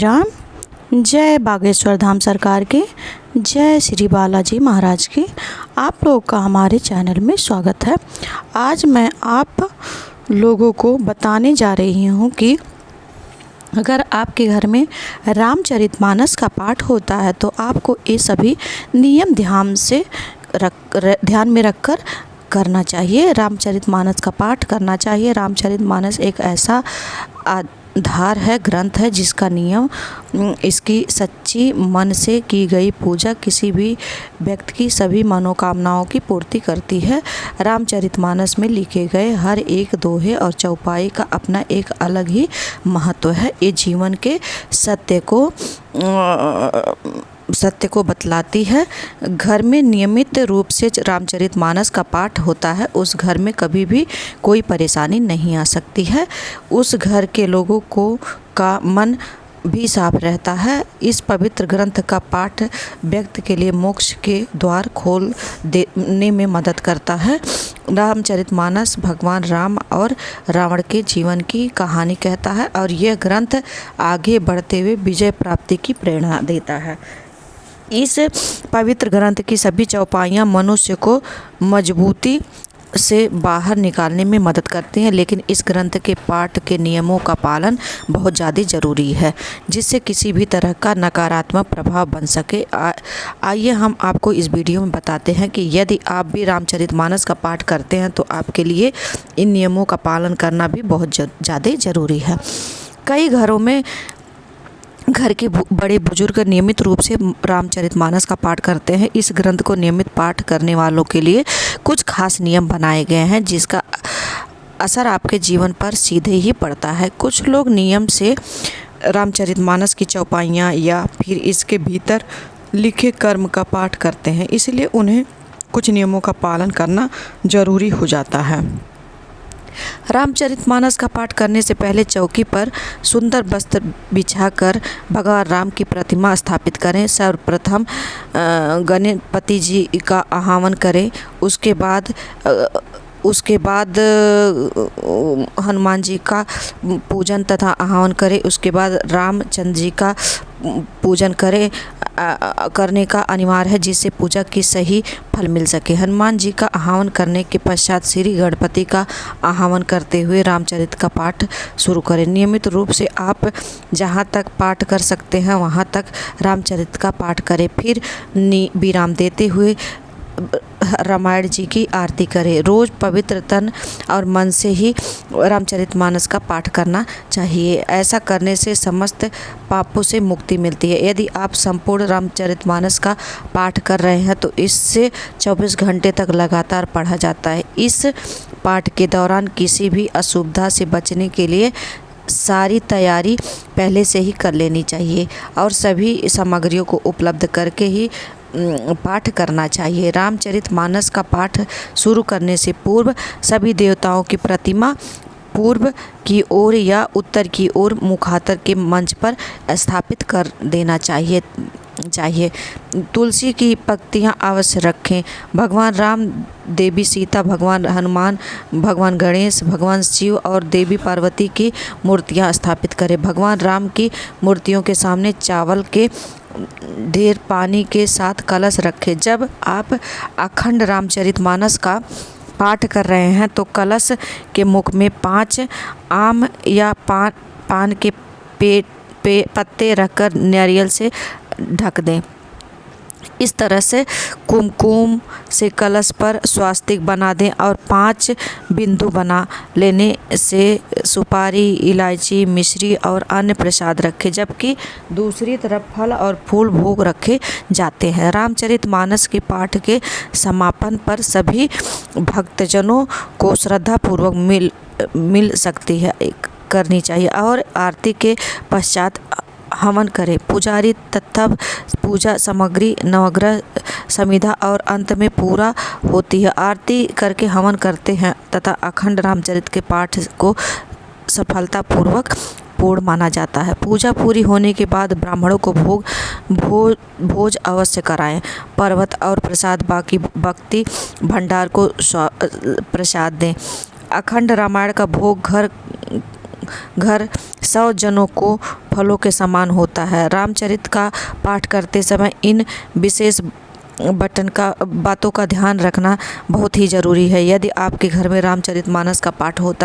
राम। जय बागेश्वर धाम सरकार की, जय श्री बालाजी महाराज की। आप लोगों का हमारे चैनल में स्वागत है। आज मैं आप लोगों को बताने जा रही हूँ कि अगर आपके घर में रामचरितमानस का पाठ होता है तो आपको ये सभी नियम ध्यान में रखकर करना चाहिए। रामचरितमानस का पाठ करना चाहिए। रामचरितमानस एक ऐसा आधार है, ग्रंथ है, जिसका नियम इसकी सच्ची मन से की गई पूजा किसी भी व्यक्ति की सभी मनोकामनाओं की पूर्ति करती है। रामचरितमानस में लिखे गए हर एक दोहे और चौपाई का अपना एक अलग ही महत्व है। ये जीवन के सत्य को बतलाती है। घर में नियमित रूप से रामचरितमानस का पाठ होता है, उस घर में कभी भी कोई परेशानी नहीं आ सकती है। उस घर के लोगों का मन भी साफ रहता है। इस पवित्र ग्रंथ का पाठ व्यक्ति के लिए मोक्ष के द्वार खोल देने में मदद करता है। रामचरितमानस भगवान राम और रावण के जीवन की कहानी कहता है और यह ग्रंथ आगे बढ़ते हुए विजय प्राप्ति की प्रेरणा देता है। इस पवित्र ग्रंथ की सभी चौपाइयाँ मनुष्य को मजबूती से बाहर निकालने में मदद करती हैं, लेकिन इस ग्रंथ के पाठ के नियमों का पालन बहुत ज़्यादा ज़रूरी है, जिससे किसी भी तरह का नकारात्मक प्रभाव बन सके। आइए हम आपको इस वीडियो में बताते हैं कि यदि आप भी रामचरितमानस का पाठ करते हैं तो आपके लिए इन नियमों का पालन करना भी बहुत ज़्यादा ज़रूरी है। कई घरों में घर के बड़े बुजुर्ग नियमित रूप से रामचरितमानस का पाठ करते हैं। इस ग्रंथ को नियमित पाठ करने वालों के लिए कुछ खास नियम बनाए गए हैं, जिसका असर आपके जीवन पर सीधे ही पड़ता है। कुछ लोग नियम से रामचरितमानस की चौपाइयाँ या फिर इसके भीतर लिखे कर्म का पाठ करते हैं, इसलिए उन्हें कुछ नियमों का पालन करना जरूरी हो जाता है। रामचरितमानस का पाठ करने से पहले चौकी पर सुंदर वस्त्र बिछाकर भगवान राम की प्रतिमा स्थापित करें। सर्वप्रथम गणपति जी का आह्वान करें, उसके बाद हनुमान जी का पूजन तथा आह्वान करें। उसके बाद रामचंद्र जी का पूजन करने का अनिवार्य है, जिससे पूजा की सही फल मिल सके। हनुमान जी का आह्वान करने के पश्चात श्री गणपति का आह्वान करते हुए रामचरित का पाठ शुरू करें। नियमित रूप से आप जहाँ तक पाठ कर सकते हैं वहाँ तक रामचरित का पाठ करें, फिर विराम देते हुए रामायण जी की आरती करें। रोज़ पवित्र तन और मन से ही रामचरितमानस का पाठ करना चाहिए। ऐसा करने से समस्त पापों से मुक्ति मिलती है। यदि आप संपूर्ण रामचरितमानस का पाठ कर रहे हैं तो इससे 24 घंटे तक लगातार पढ़ा जाता है। इस पाठ के दौरान किसी भी असुविधा से बचने के लिए सारी तैयारी पहले से ही कर लेनी चाहिए और सभी सामग्रियों को उपलब्ध करके ही पाठ करना चाहिए। रामचरितमानस का पाठ शुरू करने से पूर्व सभी देवताओं की प्रतिमा पूर्व की ओर या उत्तर की ओर मुखातर के मंच पर स्थापित कर देना चाहिए। तुलसी की पत्तियां अवश्य रखें। भगवान राम, देवी सीता, भगवान हनुमान, भगवान गणेश, भगवान शिव और देवी पार्वती की मूर्तियां स्थापित करें। भगवान राम की मूर्तियों के सामने चावल के ढेर पानी के साथ कलश रखें। जब आप अखंड रामचरितमानस का पाठ कर रहे हैं तो कलश के मुख में 5 आम या पान के पत्ते रखकर नारियल से ढक दें। इस तरह से कुमकुम से कलश पर स्वास्तिक बना दें और 5 बिंदु बना लेने से सुपारी, इलायची, मिश्री और अन्य प्रसाद रखें, जबकि दूसरी तरफ फल और फूल भोग रखे जाते हैं। रामचरितमानस के पाठ के समापन पर सभी भक्तजनों को श्रद्धापूर्वक मिल सकती है करनी चाहिए और आरती के पश्चात हवन करें। पुजारी तथा पूजा सामग्री नवग्रह समिधा और अंत में पूरा होती है। आरती करके हवन करते हैं तथा अखंड रामचरित के पाठ को सफलतापूर्वक पूर्ण माना जाता है। पूजा पूरी होने के बाद ब्राह्मणों को भोज अवश्य कराएं। पर्वत और प्रसाद बाकी भक्ति भंडार को प्रसाद दें। अखंड रामायण का भोग घर 100 जनों को फलों के समान होता है। रामचरित का पाठ करते समय इन विशेष बातों का ध्यान रखना बहुत ही ज़रूरी है। यदि आपके घर में रामचरितमानस का पाठ होता